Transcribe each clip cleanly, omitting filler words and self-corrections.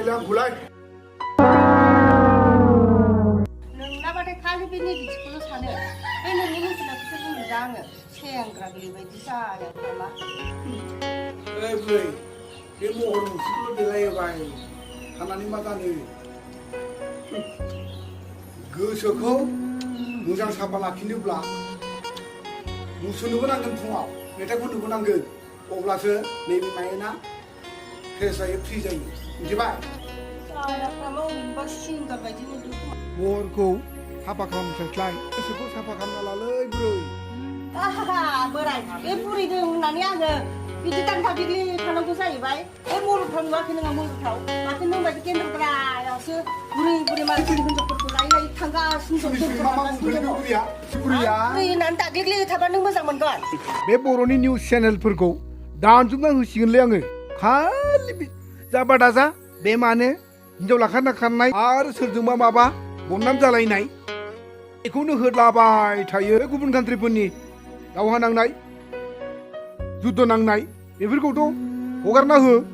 Gila gulai. Nona bade kali bini di sekolah sana. Ini nih sudah kita pun jangan. Sayang kerana beli saya mama. Beli. Demo orang sekolah delay bayi. Hanani mata ni. Gosoku, muzang siapa laki ni pula. Musuh nu pun angin fungau. Mereka pun nu pun angin. Oblase ni mainan. Saya free jadi. Jibat. Saya kamu basin ke baju ni. Morku, apa kamu selesai? Sesuatu apa kamu lalai bro? Berai. Puri tu nani aga. Itu kan tadi ni kalau tu saya baik. Mulu kan gua kena ngamul tahu. Makin tu bagi kena berai. Asyik puri macam ni pun perlu lain lagi tangga suntuk. Mama puri ya. Puri nanti tadi ni thapan tu macam mana kan? Beboroni news channel perko. Dan juga husin leange. Kali jabat aja. Bemane. Hinjaw lakan naik. Ar serjuma maba. Bonam jalai naik. Ikunu herdlabai. Thaya. Kupun country pun ni. Dawan nang naik. Judo nang naik. Beberko tu. Hogar na hu.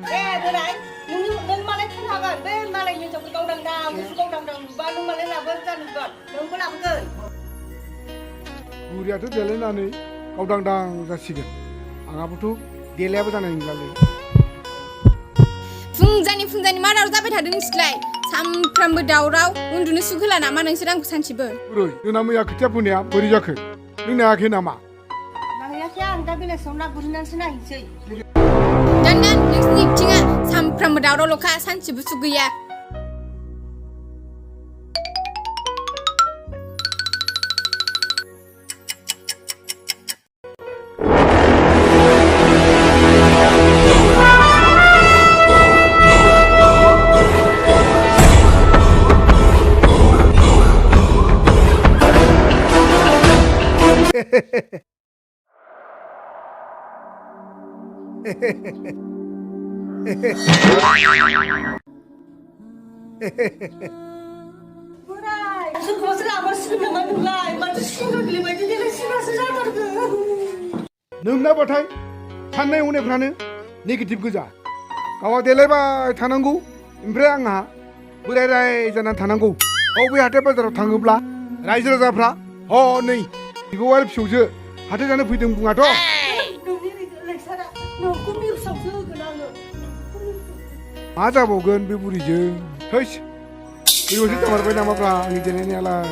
Berai. Nung malah kenapa? Malah ni jauh kau dang. Baru malah nak berjalan kan. Nung pun apa kan? Buria tu jalan nani. Kau dang jasikan. Angap tu. Dia lepas jangan inggalai. फुंजानि मा दावराव जाबाय थादों नोंसोरलाय सामफ्रामबो दावराव उन्दुनो सुखोला नामा नोंसोर आंखौ सानसेबो बुरै जोंना मैया खोथिया फोनाया बोरै जाखो नों नायाखै नामा नायाखै आं दा बेलासियाव ना गुरनानैसो नायनोसै दानदान नोंसिनि बिथिङा सामफ्रामबो दावरावल'खा सानसेबो सुख गैया Berai, sekolah amar sebenarnya mulai, macam singa gila macam dia singa sejarah tu. नोंना बाथाय साननाय हनायफ्रानो नेगेटिभ गोजा गावा देलायबाय थानांगौ ओमफ्राय आंहा बोराय जानानै थानांगौ बबे हाथाय बाजाराव थाङोब्ला रायजो राजाफ्रा हनै बिबौ आरो फिसौजो हाथाय जानो फैदों बुङाथ' मा जाबावगोन बे बुरिजों थैस ओरैबायदि जामारबाय नामाब्रा आंनि देलायनायालाय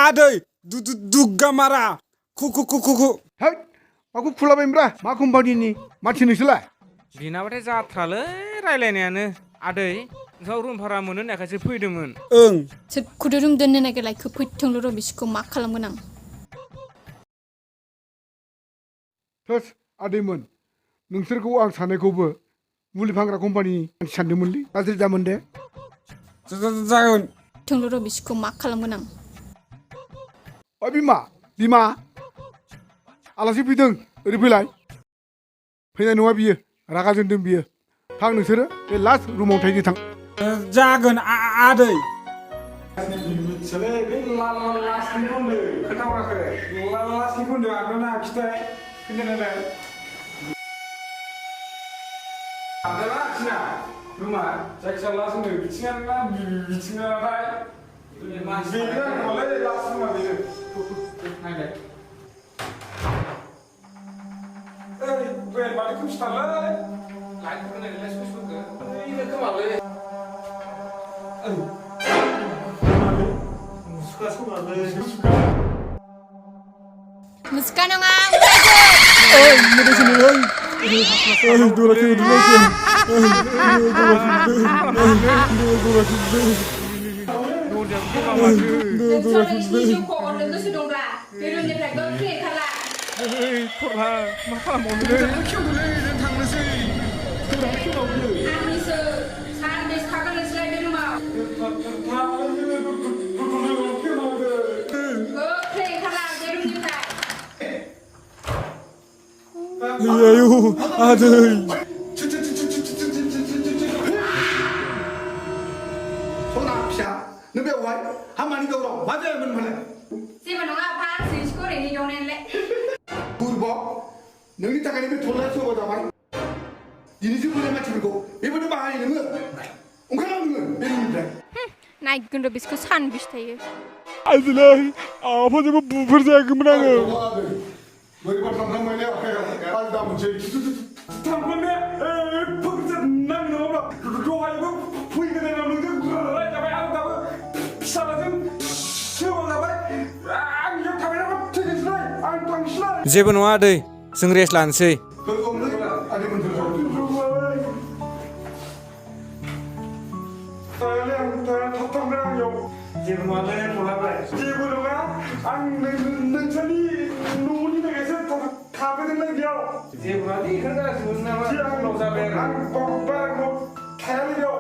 Aduh, DUGAMARA kuku. Hei, aku fulabaय ब्रा मा कम्पानिनि मानसि नोंसोरलाय बिनाबाथाय जाथ्रालै रायलायनायानो आदै नोंसाव रुम भारा मोनो होननायखायसो फैदोंमोन ओं सोरखौथ' रुम दोननो नागिरलाय खोफैथोंल' र' बिसोरखौ मा खालामगोन आं थोस आदैमोन नोंसोरखौ आं साननायखौबो मुलि फानग्रा कम्पानिनि मानसि सानदोंमोनलै गाज्रि दामोन दे जागोन थोंल' र' बिसोरखौ मा खालामगोन आं ओइ बिमा आलासि फैदों ओरै फैलाय फैनाय नङा बियो रागा जोंदों बियो थां नोंसोरो बे लास्ट रुमाव थाहैदो थां जागोन आदै मिथियालै बे लास्टनिखौ होनदों खोन्थाहराखै लास्टनिखौ होनदों आगोलना खिथाय खोन्थानायलाय आगोलना खिना रुमा जायखिया लास्ट होनदों बिथिङालाय बेनो आंनावलाय लास्ट रुमा बेनो नायलाय ओइ बेल माथो खोमसिथारलै लाइटफोरखौ नायलाय सुइसफोरखौ बेनो खोमालै मुसुखा नङा मा खालामबावनो थांनोसै 아들. 손아 피야 너 배워와 한마디 더 맞아야 ምን 말해 जेबो नङा आफा सिरिसखौ ओरैनो एवनायलाय बुरब नोंनि थाखायनो बे थरला सौबा जाबाय दिनैसो बुंनाय मानसिफोरखौ बेबायदि बाहायो नोङो ओंखारलां नोङो बे न'निफ्राय नायगोन र' बिसोरखौ सानबिस थायो 아들아, 아버지가 부풀자금을 하고. 너희 밥 담당 말이야 아니 나 문제 당근에 포기자 난 너무 좋아하고 보이게 되는 거 잡아야 한다고 비싸가지고 세워나봐 안 욕하면 되게 싫어 안 당신아 जेबो नङा आदै जों रेस्ट लानोसै 별거 없는 아니면 들어 जेबो नङालै थलाबाय जेबो नङा आं नोंसोरनि न'नि थाखायसो थाबोदोंलै बेयाव जेबो नङालै बेखौनो गासिबो नामा उनाव जाबाय आं बारा थायालै बेयाव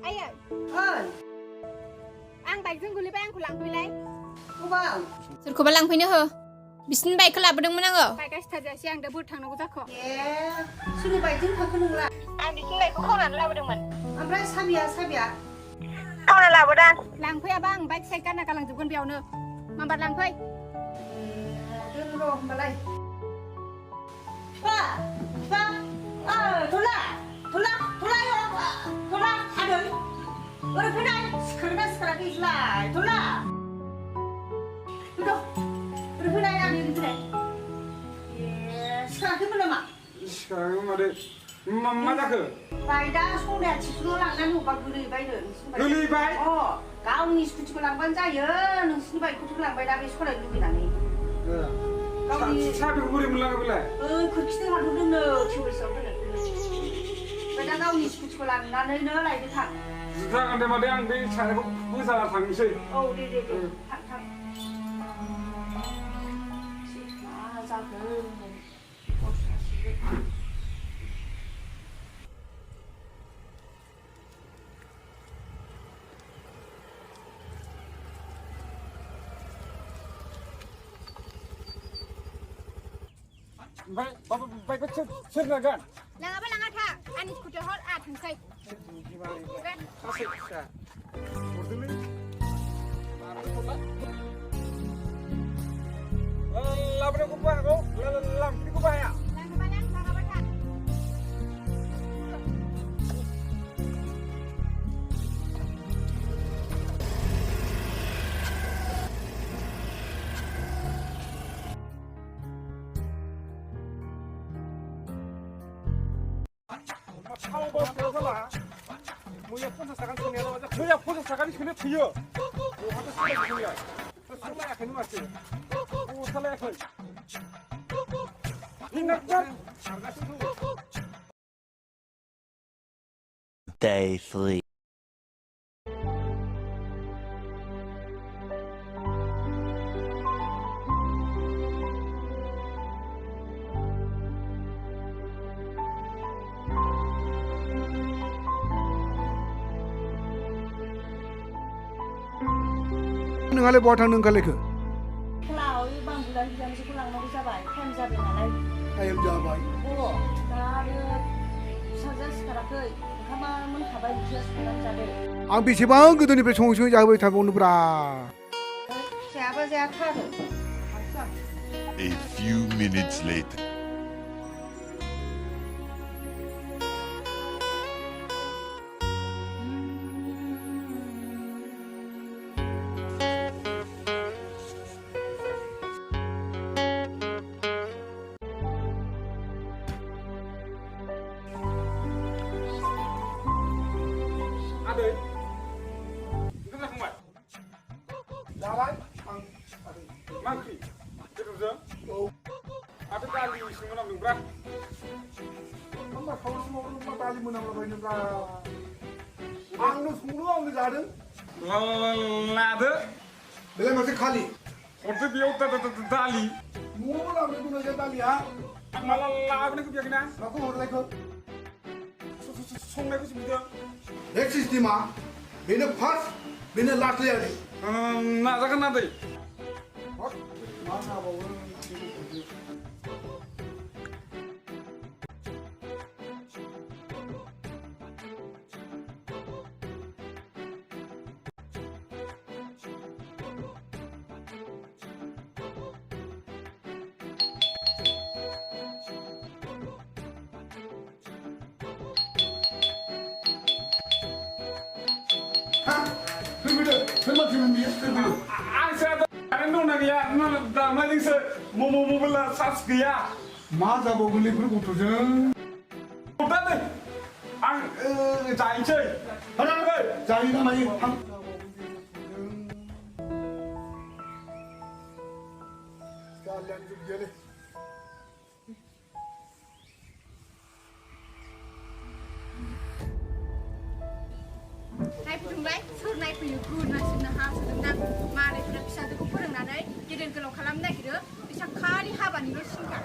आयै ओइ आं बाइकजों गोलैबाय आंखौ लांफैलाय गोबां सोरखौबा लांफैनो हो बिसिनि बाइकखौ लाबोदोंमोन आङो बाइकआ स्टार्ट जायासै आं दा बोरै थांनांगौ जाखो सोरनि बाइकजों थांखो नोंलाय आं बिसिनि बाइकखौ खावनानै लाबोदोंमोन ओमफ्राय साबिया खावना लाबोदां लांफैयाबा आं बाइक साइड गारना गालांजोबगोन बेयावनो माबार लांफै दोन र' होमबालाय बिफा थला आदै ओरै फैनाय सिखारना सिखाराखै इसलाय थला फैद' ओरै फैनाय आदै ओरै फैनाय सिखाराखैमोन नामा सिखाराखै मादै मा जाखो बाइकआ सनाया टिउसनाव लांनानै हरबा गोलैबायनो गोलैबाय गावनि स्कुटिखौ लांबानो जायो नोंसिनि बाइकखौथ' लांबाय दा बे सलायनो लुगैनानै साबिखौ बोरै मोनलाङो बेलाय खोरखिजों हादरदोंनो टिउबवेलसआव दोनो ओमफ्राय दा गावनि स्कुटिखौ लांनानैनो लायदो थां जागोन दे मादै आं बे सारायखौ गोसाना थांनोसै औ दे थां मा जागोन बाइकखौ सोर लागोन लाङाबा लाङा था आंनि स्कुटियाव हर थांसै लाबोनायखौ बाहागौ लांफिनैखौ बाहाया लाङाबा लाङाबा था 사오버 들어가라. 뭐야 폰사 사간 소리야. 너야 폰사 사간이 그냥 튀어. बहाथो सोलायखो सोलायाखैनो माथो सोलायाखै Day 3. नोंहालाय बहा थांनो ओंखारलायखो खेलायाव बांबुला बिजामजोखौ लांनांगौ जाबाय टाइम जाबाय नालाय टाइम जाबाय दा आरो फिसाजोआ सिखाराखै ओंखामा मोनखाबाय बिसोर संनानै जादों आं बेसेबां गोदोनिफ्राय सङै सङै जाहोबाय थाबावनोब्रा जायाबा जायाथारो A few minutes later. आदै ओंखाम जाखांबाय जाबाय मा ओंख्रि बेदरजों औ माथो दालि संनो नांदोंब्रा होमबा सावसुमाव मा दालि मोनामलाबायनोब्रा आंनो संदों आंनो जादों लादो बेलाय माथो खालि हरदो बेयाव दालि न'आवबो लाबोनाय दंना गैया दालिया आं माला लाबोनायखौ बियाखैना माखौ हरलायखो संनायखौसो बिदों बे सिस्टेमा बेनो फार्स्ट बेनो लास्ट आरो नाजागोन आदै मा जाबावो फैदो सोरबा फैगोन बियो फैदो आंसो कारेन्ट दंना गैया दामाजोंसो मबाइला चार्ज गैया मा जाबावगोन बेफोर गथ'जों हरदो आं जाहैनोसै जायो ना मायो नायफुदुंलाय सोर नायफैयो गुर नासिनो हासुदोंदां मालायफोरा फिसाजोखौ फोरोंनानै गेदेर गोलाव खालामनो नागिरो बिसा खालि हाबानिल' सिन्था